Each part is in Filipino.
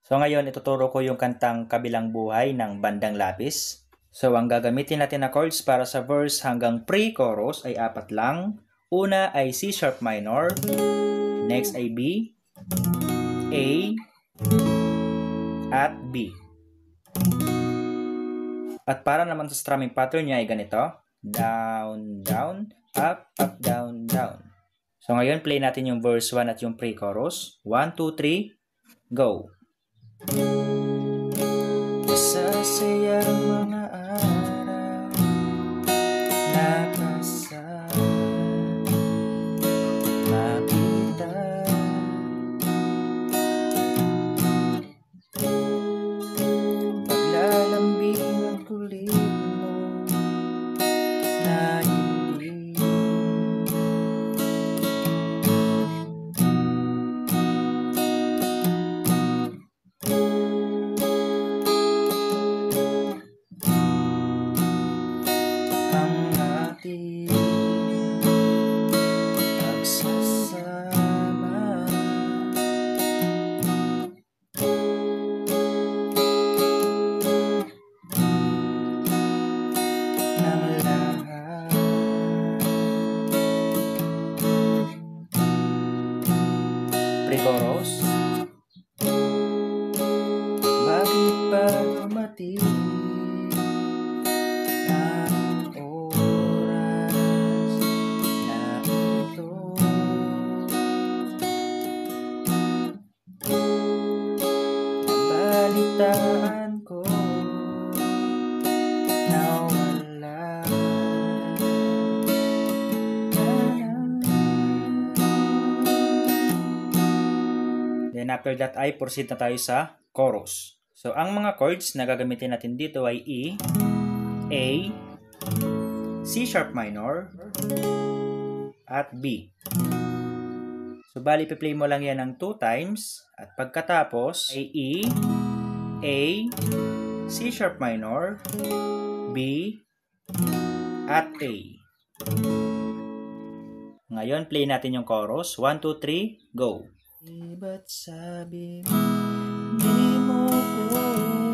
So ngayon, ituturo ko yung kantang Kabilang Buhay ng Bandang Lapis. So ang gagamitin natin na chords para sa verse hanggang pre-chorus ay 4 lang. Una ay C sharp minor, next ay B, A, at B. At para naman sa strumming pattern niya ay ganito. Down, down, up, up, down, down. So ngayon, play natin yung verse 1 at yung pre-chorus. 1, 2, 3, go! Masasayang mga araw nakasama kita. Paglalambing ang kulit mo na hindi ang ating pagsasama. Ng lahat pre-chorus. Bakit ba dumating ang oras na ito? Nabalitaan ko na wala Then after that ay proceed na tayo sa chorus. So ang mga chords na gagamitin natin dito ay E, A, C sharp minor, at B. So bali play mo lang yan ng 2 times at pagkatapos ay E, A, C sharp minor, B, at A. Ngayon play natin yung chorus. 1, 2, 3, go! Ba't sabi mo, di mo ko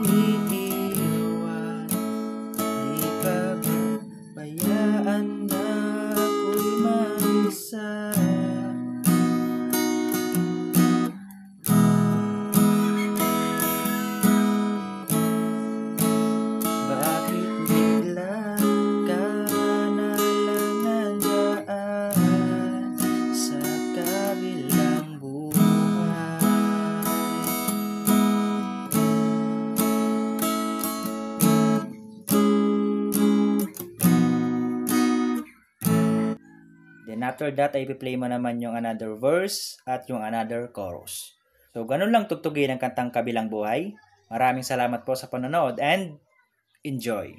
iiwan? Di ka ba bayaan na ako'y mag-isa? Bakit bigla ka na lang nandyan sa kabilang buhay? Then after that, ay i-play mo naman yung another verse at yung another chorus. So, ganun lang tugtugin ang kantang Kabilang Buhay. Maraming salamat po sa panonood and enjoy!